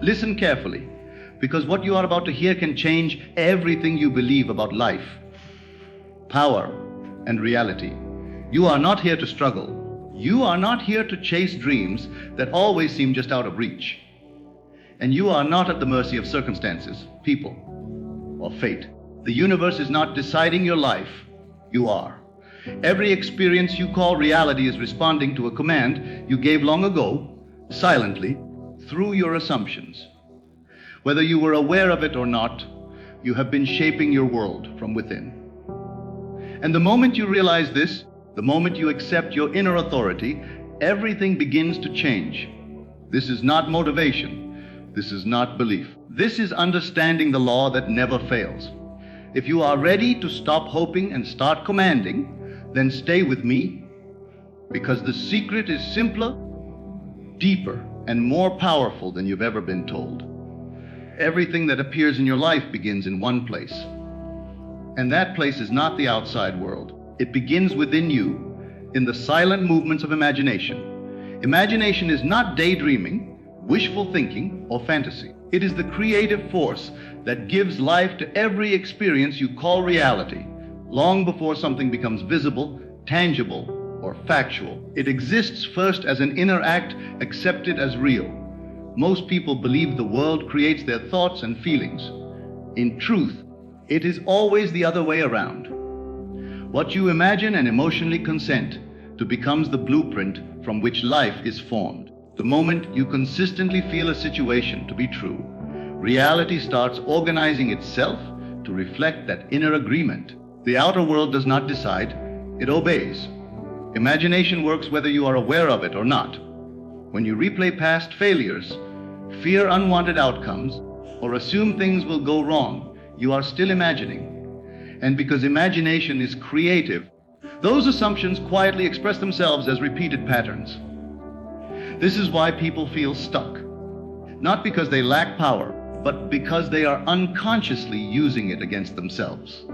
Listen carefully, because what you are about to hear can change everything you believe about life, power, and reality. You are not here to struggle. You are not here to chase dreams that always seem just out of reach. And you are not at the mercy of circumstances, people, or fate. The universe is not deciding your life. You are. Every experience you call reality is responding to a command you gave long ago, silently, through your assumptions. Whether you were aware of it or not, you have been shaping your world from within. And the moment you realize this, the moment you accept your inner authority, everything begins to change. This is not motivation. This is not belief. This is understanding the law that never fails. If you are ready to stop hoping and start commanding, then stay with me, because the secret is simpler, deeper, and more powerful than you've ever been told. Everything that appears in your life begins in one place. And that place is not the outside world. It begins within you, in the silent movements of imagination. Imagination is not daydreaming, wishful thinking, or fantasy. It is the creative force that gives life to every experience you call reality, long before something becomes visible, tangible, or factual. It exists first as an inner act accepted as real. Most people believe the world creates their thoughts and feelings. In truth, it is always the other way around. What you imagine and emotionally consent to becomes the blueprint from which life is formed. The moment you consistently feel a situation to be true, reality starts organizing itself to reflect that inner agreement. The outer world does not decide, it obeys. Imagination works whether you are aware of it or not. When you replay past failures, fear unwanted outcomes, or assume things will go wrong, you are still imagining. And because imagination is creative, those assumptions quietly express themselves as repeated patterns. This is why people feel stuck. Not because they lack power, but because they are unconsciously using it against themselves.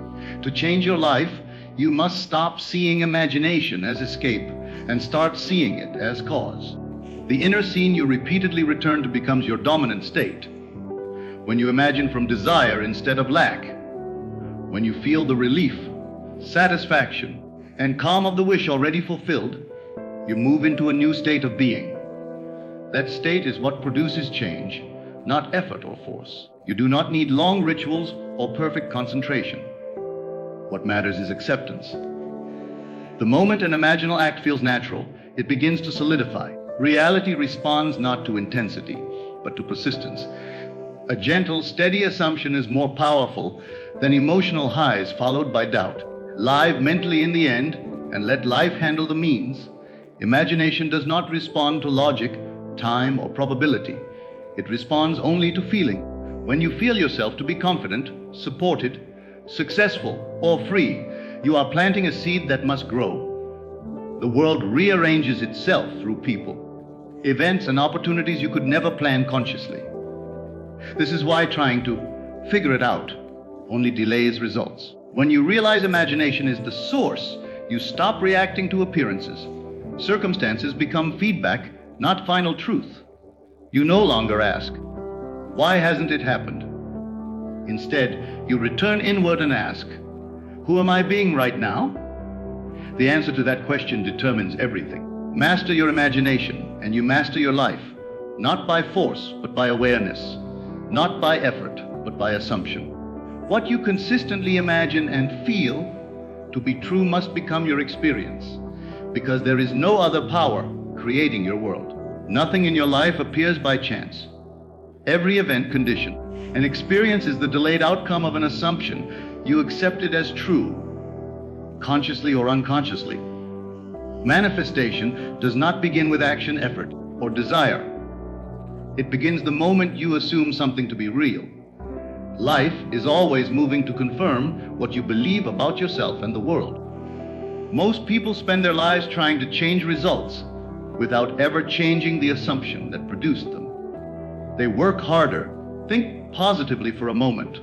To change your life, you must stop seeing imagination as escape and start seeing it as cause. The inner scene you repeatedly return to becomes your dominant state. When you imagine from desire instead of lack, when you feel the relief, satisfaction, and calm of the wish already fulfilled, you move into a new state of being. That state is what produces change, not effort or force. You do not need long rituals or perfect concentration. What matters is acceptance. The moment an imaginal act feels natural, it begins to solidify. Reality responds not to intensity, but to persistence. A gentle, steady assumption is more powerful than emotional highs followed by doubt. Live mentally in the end, and let life handle the means. Imagination does not respond to logic, time, or probability. It responds only to feeling. When you feel yourself to be confident, supported, successful, or free, you are planting a seed that must grow. The world rearranges itself through people, events, and opportunities you could never plan consciously. This is why trying to figure it out only delays results. When you realize imagination is the source, you stop reacting to appearances. Circumstances become feedback, not final truth. You no longer ask, why hasn't it happened? Instead, you return inward and ask, who am I being right now? The answer to that question determines everything. Master your imagination, and you master your life, not by force, but by awareness, not by effort, but by assumption. What you consistently imagine and feel to be true must become your experience, because there is no other power creating your world. Nothing in your life appears by chance. Every event condition. An experience is the delayed outcome of an assumption you accepted as true, consciously or unconsciously. Manifestation does not begin with action, effort, or desire. It begins the moment you assume something to be real. Life is always moving to confirm what you believe about yourself and the world. Most people spend their lives trying to change results without ever changing the assumption that produced them. They work harder, think positively for a moment,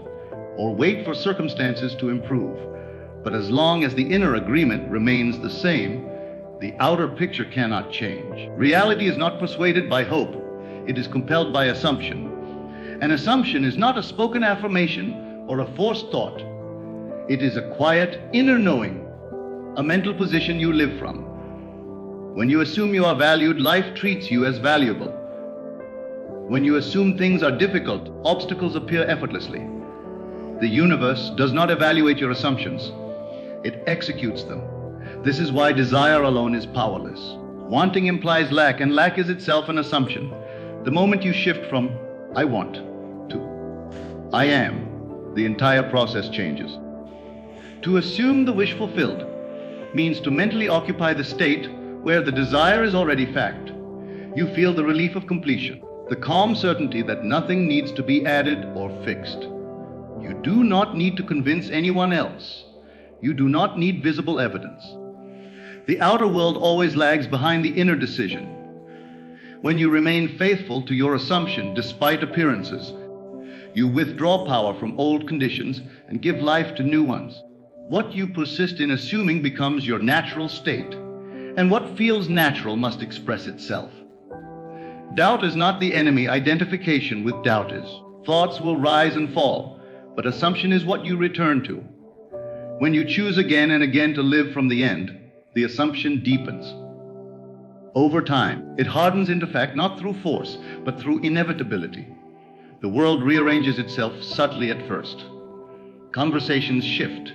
or wait for circumstances to improve. But as long as the inner agreement remains the same, the outer picture cannot change. Reality is not persuaded by hope. It is compelled by assumption. An assumption is not a spoken affirmation or a forced thought. It is a quiet inner knowing, a mental position you live from. When you assume you are valued, life treats you as valuable. When you assume things are difficult, obstacles appear effortlessly. The universe does not evaluate your assumptions. It executes them. This is why desire alone is powerless. Wanting implies lack, and lack is itself an assumption. The moment you shift from I want to I am, the entire process changes. To assume the wish fulfilled means to mentally occupy the state where the desire is already fact. You feel the relief of completion, the calm certainty that nothing needs to be added or fixed. You do not need to convince anyone else. You do not need visible evidence. The outer world always lags behind the inner decision. When you remain faithful to your assumption despite appearances, you withdraw power from old conditions and give life to new ones. What you persist in assuming becomes your natural state, and what feels natural must express itself. Doubt is not the enemy, identification with doubt is. Thoughts will rise and fall, but assumption is what you return to. When you choose again and again to live from the end, the assumption deepens. Over time, it hardens into fact not through force, but through inevitability. The world rearranges itself subtly at first. Conversations shift.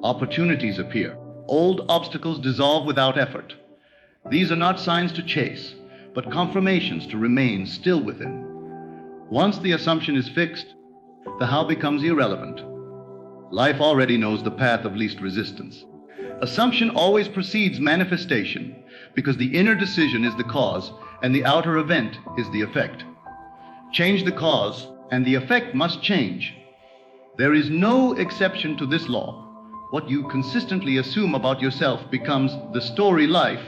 Opportunities appear. Old obstacles dissolve without effort. These are not signs to chase, but confirmations to remain still within. Once the assumption is fixed, the how becomes irrelevant. Life already knows the path of least resistance. Assumption always precedes manifestation because the inner decision is the cause and the outer event is the effect. Change the cause and the effect must change. There is no exception to this law. What you consistently assume about yourself becomes the story life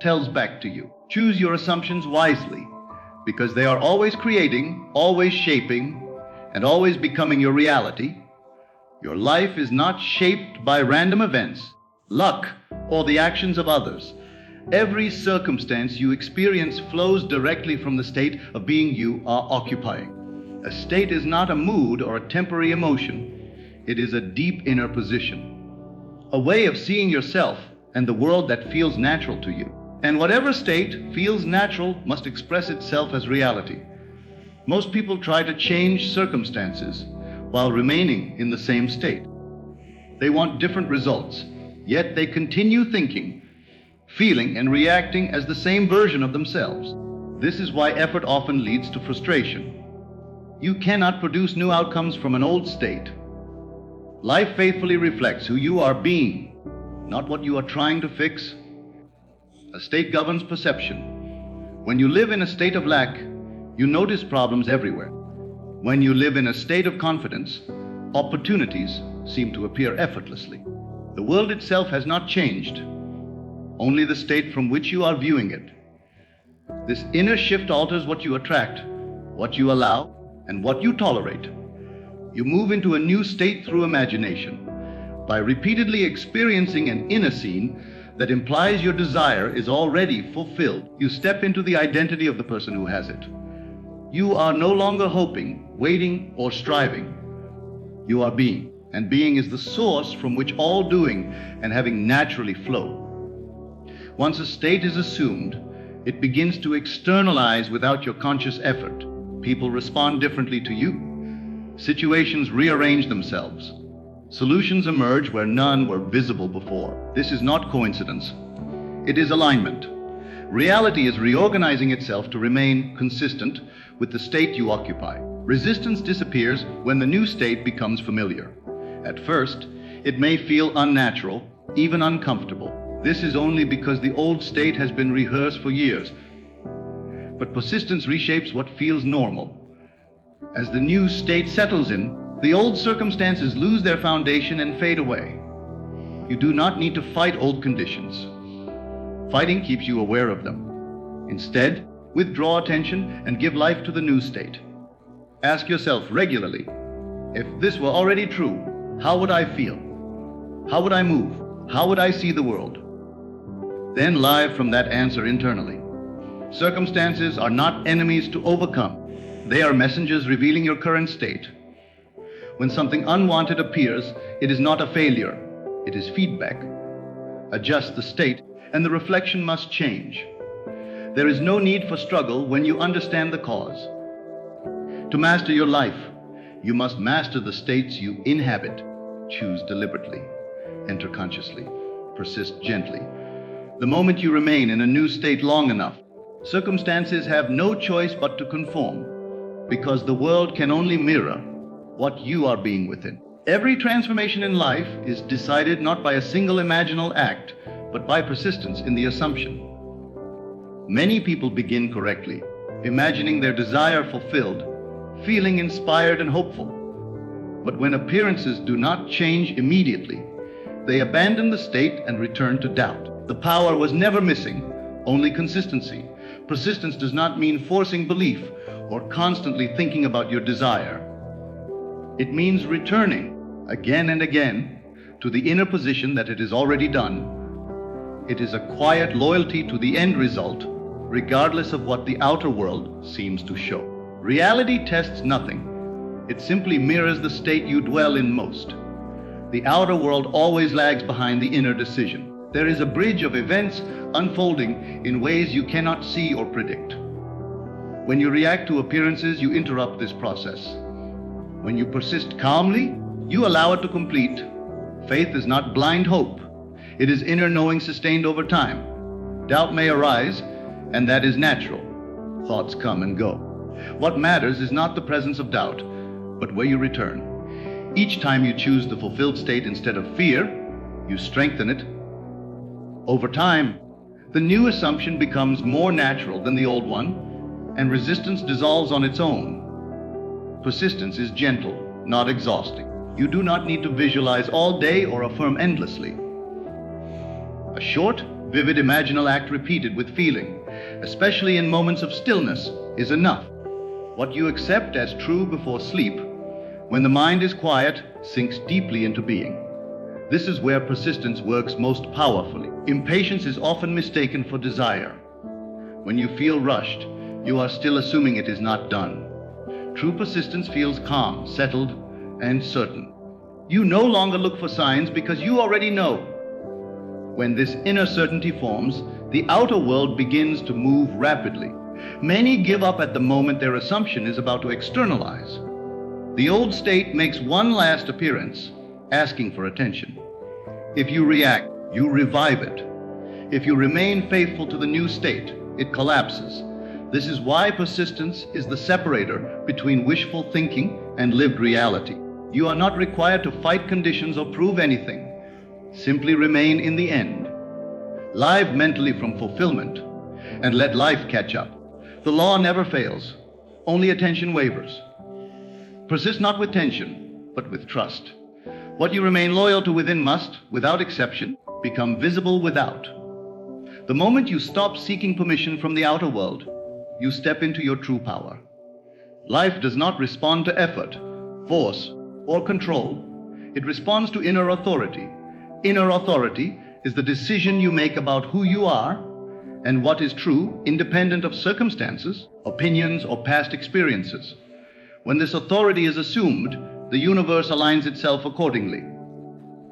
tells back to you. Choose your assumptions wisely because they are always creating, always shaping, and always becoming your reality. Your life is not shaped by random events, luck, or the actions of others. Every circumstance you experience flows directly from the state of being you are occupying. A state is not a mood or a temporary emotion. It is a deep inner position, a way of seeing yourself and the world that feels natural to you. And whatever state feels natural must express itself as reality. Most people try to change circumstances while remaining in the same state. They want different results, yet they continue thinking, feeling, and reacting as the same version of themselves. This is why effort often leads to frustration. You cannot produce new outcomes from an old state. Life faithfully reflects who you are being, not what you are trying to fix. A state governs perception. When you live in a state of lack, you notice problems everywhere. When you live in a state of confidence, opportunities seem to appear effortlessly. The world itself has not changed, only the state from which you are viewing it. This inner shift alters what you attract, what you allow, and what you tolerate. You move into a new state through imagination. By repeatedly experiencing an inner scene that implies your desire is already fulfilled, you step into the identity of the person who has it. You are no longer hoping, waiting, or striving. You are being, and being is the source from which all doing and having naturally flow. Once a state is assumed, it begins to externalize without your conscious effort. People respond differently to you. Situations rearrange themselves. Solutions emerge where none were visible before. This is not coincidence. It is alignment. Reality is reorganizing itself to remain consistent with the state you occupy. Resistance disappears when the new state becomes familiar. At first, it may feel unnatural, even uncomfortable. This is only because the old state has been rehearsed for years. But persistence reshapes what feels normal. As the new state settles in, the old circumstances lose their foundation and fade away. You do not need to fight old conditions. Fighting keeps you aware of them. Instead, withdraw attention and give life to the new state. Ask yourself regularly, if this were already true, how would I feel? How would I move? How would I see the world? Then live from that answer internally. Circumstances are not enemies to overcome. They are messengers revealing your current state. When something unwanted appears, it is not a failure, it is feedback. Adjust the state, and the reflection must change. There is no need for struggle when you understand the cause. To master your life, you must master the states you inhabit. Choose deliberately, enter consciously, persist gently. The moment you remain in a new state long enough, circumstances have no choice but to conform, because the world can only mirror what you are being within. Every transformation in life is decided not by a single imaginal act, but by persistence in the assumption. Many people begin correctly, imagining their desire fulfilled, feeling inspired and hopeful. But when appearances do not change immediately, they abandon the state and return to doubt. The power was never missing, only consistency. Persistence does not mean forcing belief or constantly thinking about your desire. It means returning again and again to the inner position that it is already done. It is a quiet loyalty to the end result, regardless of what the outer world seems to show. Reality tests nothing. It simply mirrors the state you dwell in most. The outer world always lags behind the inner decision. There is a bridge of events unfolding in ways you cannot see or predict. When you react to appearances, you interrupt this process. When you persist calmly, you allow it to complete. Faith is not blind hope. It is inner knowing sustained over time. Doubt may arise, and that is natural. Thoughts come and go. What matters is not the presence of doubt, but where you return. Each time you choose the fulfilled state instead of fear, you strengthen it. Over time, the new assumption becomes more natural than the old one, and resistance dissolves on its own. Persistence is gentle, not exhausting. You do not need to visualize all day or affirm endlessly. A short, vivid imaginal act repeated with feeling, especially in moments of stillness, is enough. What you accept as true before sleep, when the mind is quiet, sinks deeply into being. This is where persistence works most powerfully. Impatience is often mistaken for desire. When you feel rushed, you are still assuming it is not done. True persistence feels calm, settled, and certain. You no longer look for signs because you already know. When this inner certainty forms, the outer world begins to move rapidly. Many give up at the moment their assumption is about to externalize. The old state makes one last appearance, asking for attention. If you react, you revive it. If you remain faithful to the new state, it collapses. This is why persistence is the separator between wishful thinking and lived reality. You are not required to fight conditions or prove anything. Simply remain in the end. Live mentally from fulfillment and let life catch up. The law never fails, only attention wavers. Persist not with tension, but with trust. What you remain loyal to within must, without exception, become visible without. The moment you stop seeking permission from the outer world, you step into your true power. Life does not respond to effort, force, or control. It responds to inner authority. Inner authority is the decision you make about who you are and what is true, independent of circumstances, opinions, or past experiences. When this authority is assumed, the universe aligns itself accordingly.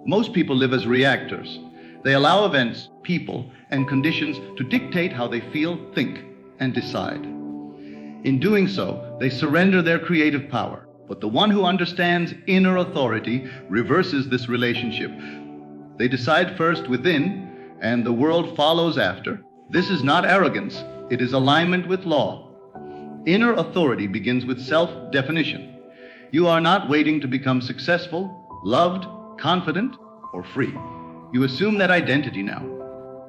Most people live as reactors. They allow events, people, and conditions to dictate how they feel, think, and decide. In doing so, they surrender their creative power. But the one who understands inner authority reverses this relationship. They decide first within, and the world follows after. This is not arrogance, it is alignment with law. Inner authority begins with self-definition. You are not waiting to become successful, loved, confident, or free. You assume that identity now.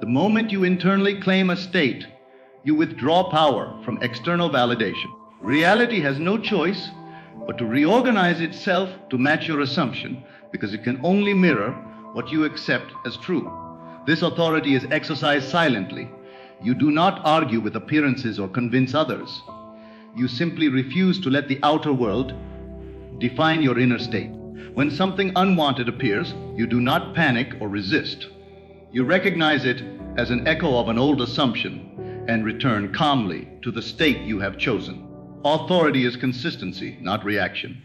The moment you internally claim a state, you withdraw power from external validation. Reality has no choice but to reorganize itself to match your assumption, because it can only mirror what you accept as true. This authority is exercised silently. You do not argue with appearances or convince others. You simply refuse to let the outer world define your inner state. When something unwanted appears, you do not panic or resist. You recognize it as an echo of an old assumption and return calmly to the state you have chosen. Authority is consistency, not reaction.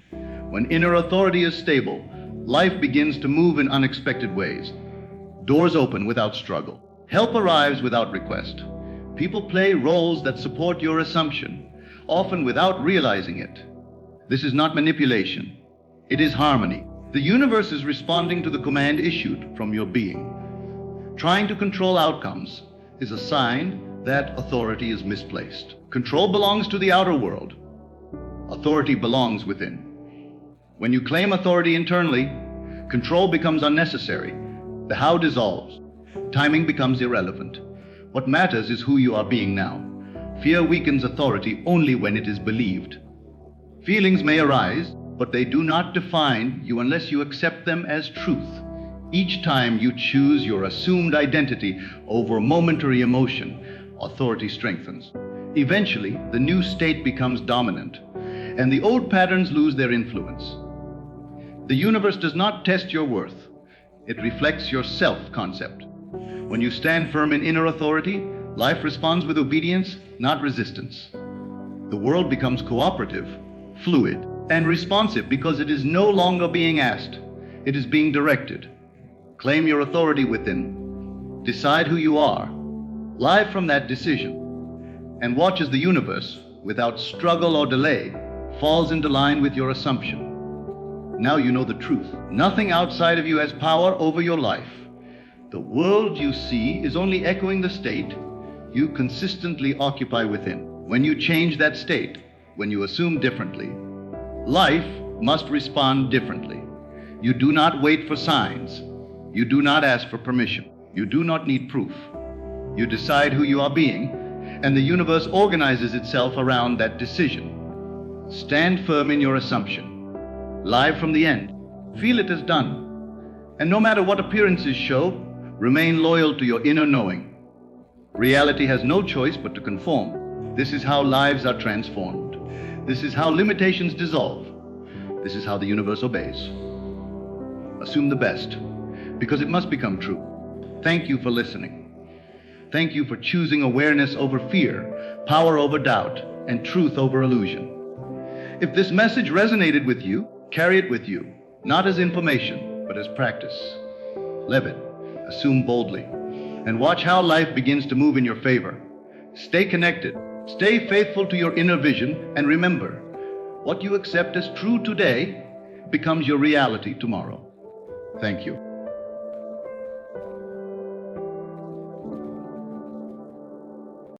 When inner authority is stable, life begins to move in unexpected ways. Doors open without struggle. Help arrives without request. People play roles that support your assumption, often without realizing it. This is not manipulation. It is harmony. The universe is responding to the command issued from your being. Trying to control outcomes is a sign that authority is misplaced. Control belongs to the outer world. Authority belongs within. When you claim authority internally, control becomes unnecessary. The how dissolves. Timing becomes irrelevant. What matters is who you are being now. Fear weakens authority only when it is believed. Feelings may arise, but they do not define you unless you accept them as truth. Each time you choose your assumed identity over momentary emotion, authority strengthens. Eventually, the new state becomes dominant, and the old patterns lose their influence. The universe does not test your worth. It reflects your self-concept. When you stand firm in inner authority, life responds with obedience, not resistance. The world becomes cooperative, fluid, and responsive because it is no longer being asked. It is being directed. Claim your authority within. Decide who you are. Live from that decision. And watch as the universe, without struggle or delay, falls into line with your assumption. Now you know the truth. Nothing outside of you has power over your life. The world you see is only echoing the state you consistently occupy within. When you change that state, when you assume differently, life must respond differently. You do not wait for signs. You do not ask for permission. You do not need proof. You decide who you are being, and the universe organizes itself around that decision. Stand firm in your assumption. Live from the end. Feel it is done. And no matter what appearances show, remain loyal to your inner knowing. Reality has no choice but to conform. This is how lives are transformed. This is how limitations dissolve. This is how the universe obeys. Assume the best, because it must become true. Thank you for listening. Thank you for choosing awareness over fear, power over doubt, and truth over illusion. If this message resonated with you, carry it with you, not as information, but as practice. Live it, assume boldly, and watch how life begins to move in your favor. Stay connected, stay faithful to your inner vision, and remember, what you accept as true today becomes your reality tomorrow. Thank you.